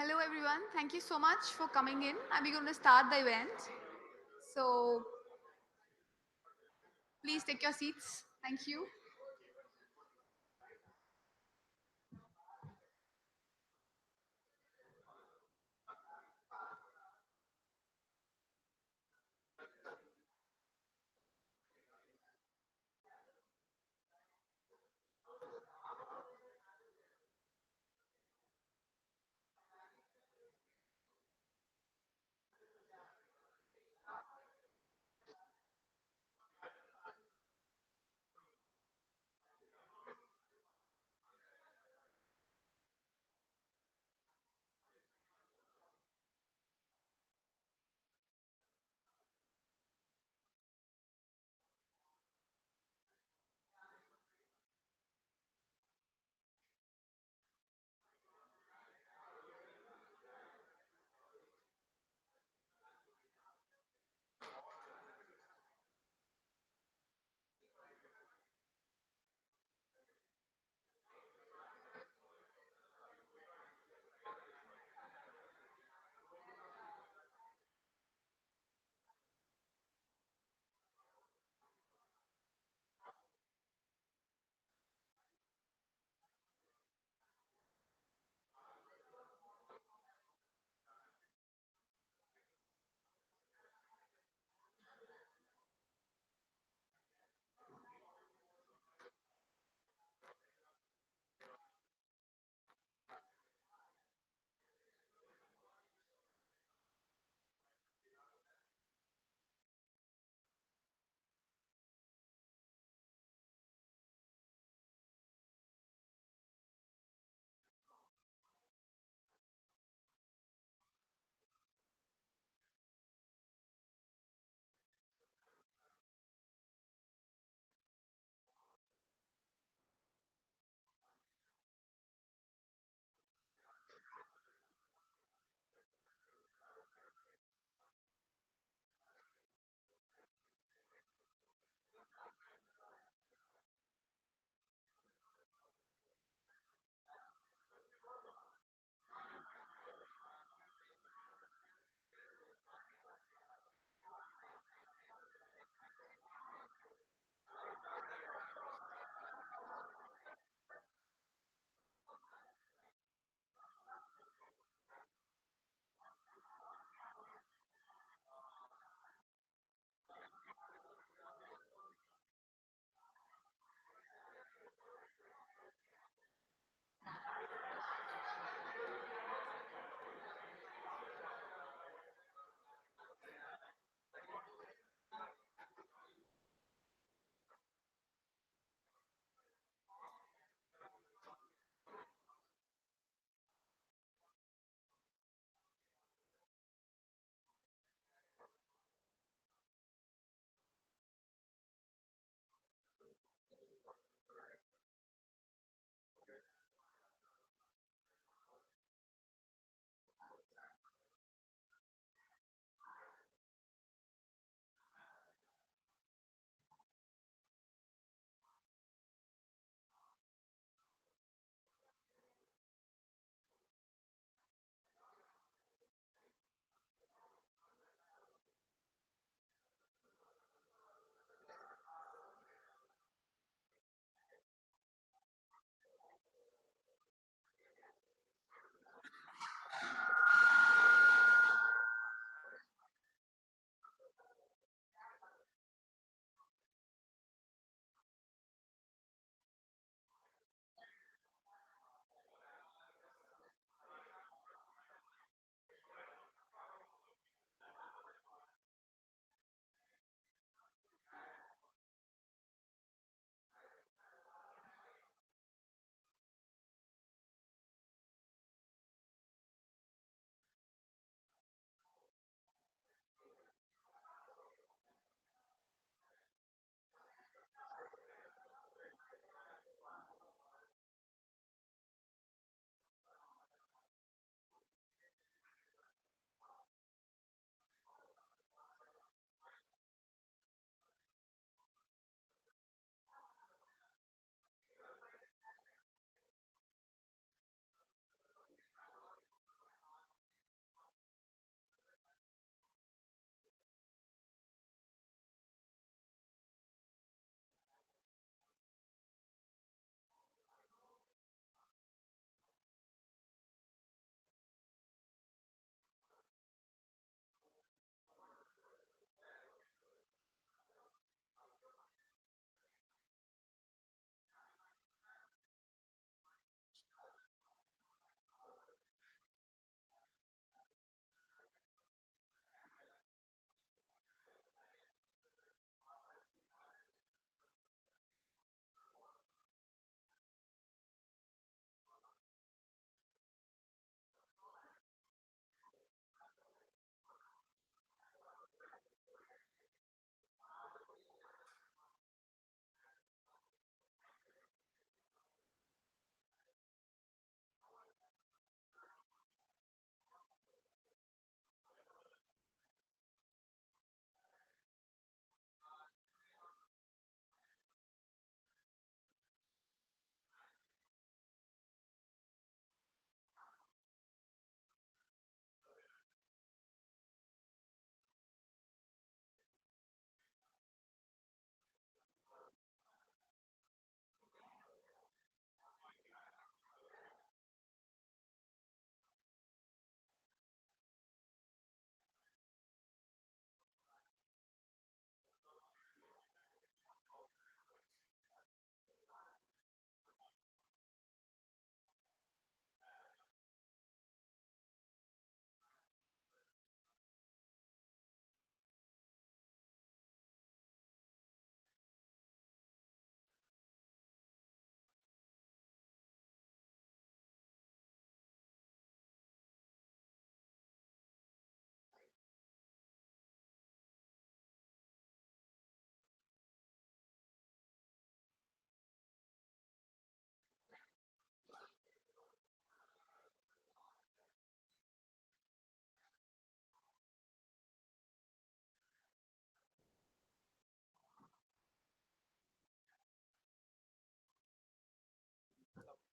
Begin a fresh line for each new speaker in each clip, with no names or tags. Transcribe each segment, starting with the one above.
Hello everyone, thank you so much for coming in. I'm going to start the event. So please take your seats. Thank you.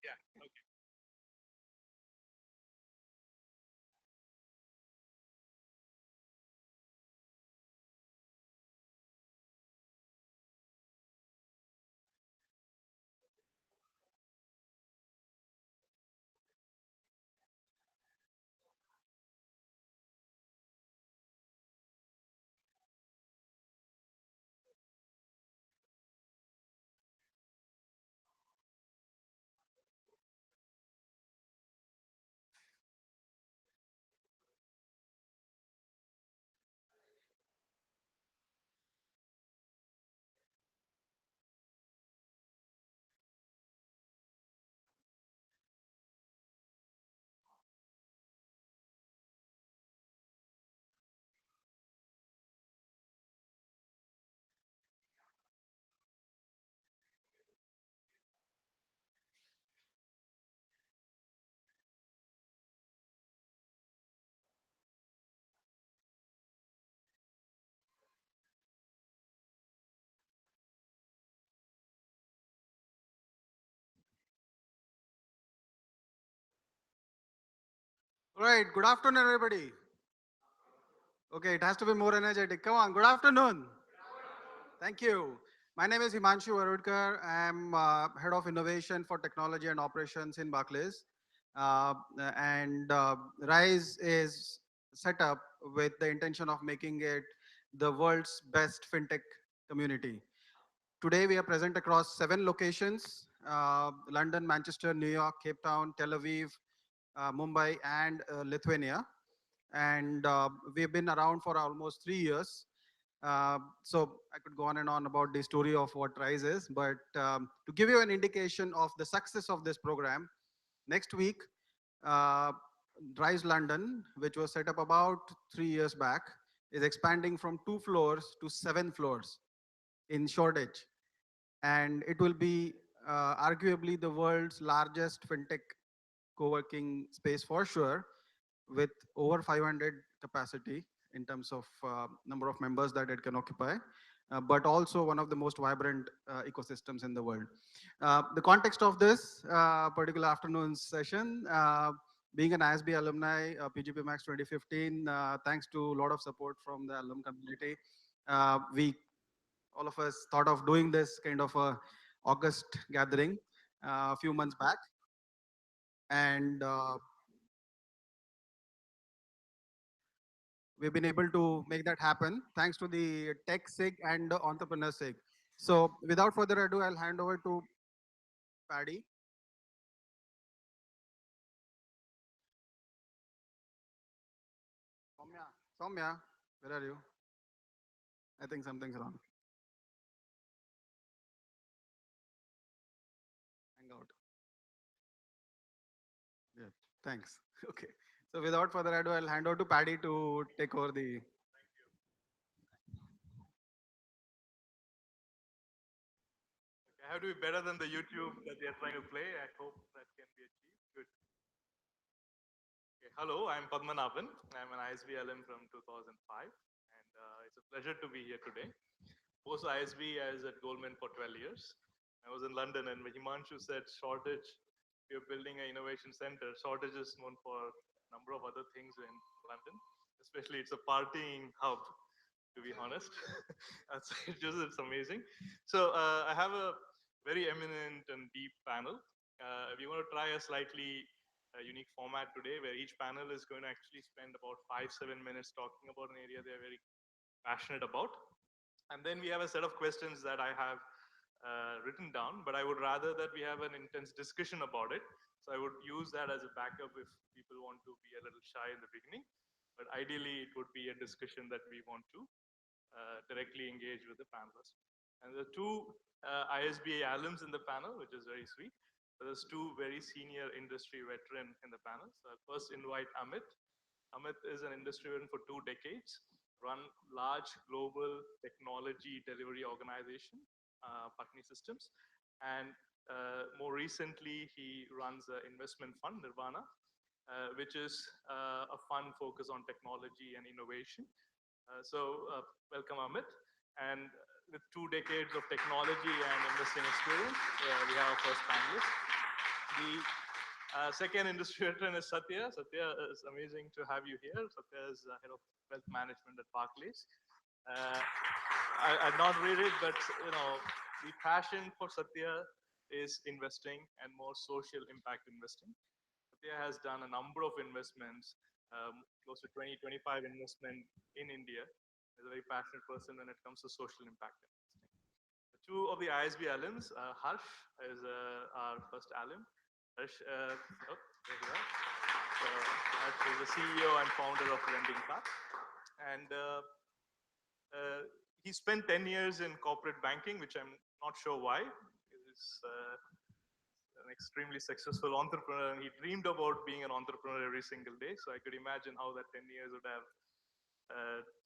Yeah. Okay.
All right, good afternoon, everybody. Okay, it has to be more energetic. Come on, good afternoon. Thank you. My name is Himanshu Varudkar. I'm Head of Innovation for Technology and Operations in Barclays. Uh, and RISE is set up with the intention of making it the world's best fintech community. Today, we are present across 7 locations: London, Manchester, New York, Cape Town, Tel Aviv, Mumbai, and Lithuania. And we've been around for almost 3 years. So I could go on and on about the story of what RISE is, but to give you an indication of the success of this program, next week, uh, RISE London, which was set up about 3 years back, is expanding from 2 floors to 7 floors in Shoreditch, and it will be arguably the world's largest fintech co-working space for sure, with over 500 capacity in terms of number of members that it can occupy, but also one of the most vibrant ecosystems in the world. The context of this particular afternoon session, being an ISB alumni, PGP Max 2015, thanks to a lot of support from the alum community, we all of us thought of doing this kind of a August gathering a few months back, and we've been able to make that happen thanks to the tech sig and the entrepreneur sig. So without further ado, I'll hand over to Paddy. Soumya, Soumya, where are you? I think something's wrong. Hang out. Yeah, thanks. Okay. So without further ado, I'll hand over to Paddy to take over the.
Okay, I have to be better than the YouTube that they are trying to play. I hope that can be achieved. Good. Okay. Hello, I'm Padmanabhan. I'm an ISB LM from 2005, and it's a pleasure to be here today. Post ISB, I was at Goldman for 12 years. I was in London, and when Himanshu said Shortage, we are building an innovation center. Shortage is known for a number of other things in London, especially it's a partying hub, to be honest. It's amazing. So I have a very eminent and deep panel. We want to try a slightly unique format today where each panel is going to actually spend about 5-7 minutes talking about an area they're very passionate about. And then we have a set of questions that I have written down, but I would rather that we have an intense discussion about it. So I would use that as a backup if people want to be a little shy in the beginning. But ideally, it would be a discussion that we want to directly engage with the panelists. And the two ISBA alums in the panel, which is very sweet. So there's two very senior industry veteran in the panel. So I'll first invite Amit. Amit is an industry veteran for 2 decades, run large global technology delivery organization, Pakni Systems. And more recently, he runs an investment fund, Nirvana, which is a fund focused on technology and innovation. Welcome, Amit. And with 2 decades of technology and investing experience, we have our first panelist. The second industry veteran is Satya. Satya, is amazing to have you here. Satya is head of wealth management at Barclays. I'd not read it, but the passion for Satya is investing and more social impact investing. Satya has done a number of investments, close to 20, 25 investment in India. He's a very passionate person when it comes to social impact investing. Two of the ISB alums, Harsh is our first alum. Harsh, there you are. So, Harsh is the CEO and founder of Lending Path. And he spent 10 years in corporate banking, which I'm not sure why. He's an extremely successful entrepreneur, and he dreamed about being an entrepreneur every single day. So I could imagine how that 10 years would have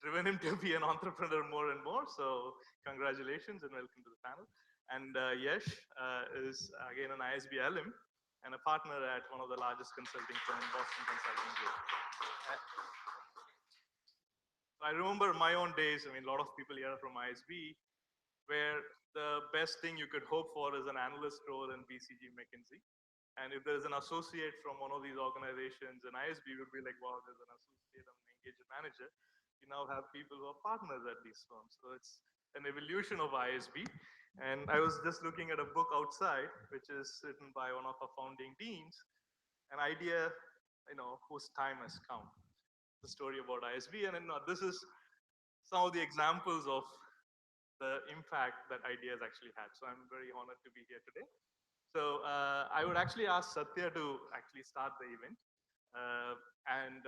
driven him to be an entrepreneur more and more. So congratulations and welcome to the panel. And Yesh is again an ISB alum and a partner at one of the largest consulting firms, Boston Consulting Group. I remember my own days. I mean, a lot of people here are from ISB, where the best thing you could hope for is an analyst role in BCG McKinsey. And if there's an associate from one of these organizations, an ISB would be like, wow, there's an associate and an engagement manager. You now have people who are partners at these firms. So it's an evolution of ISB. And I was just looking at a book outside, which is written by one of our founding deans, an idea, whose time has come. The story about ISB. And this is some of the examples of the impact that ideas actually had. So I'm very honored to be here today. So I would actually ask Satya to actually start the event and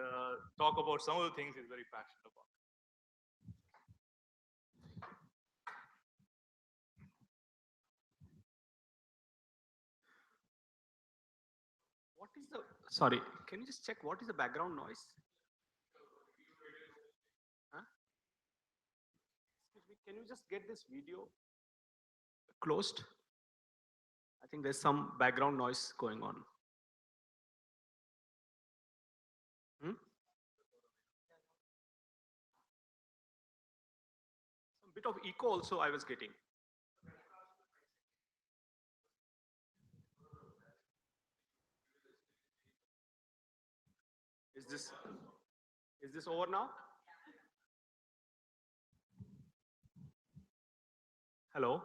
talk about some of the things he's very passionate about.
What is the, sorry, can you just check what is the background noise? Huh? Excuse me, can you just get this video closed? I think there's some background noise going on. Hmm? Some bit of echo also I was getting. Is this over now? Hello?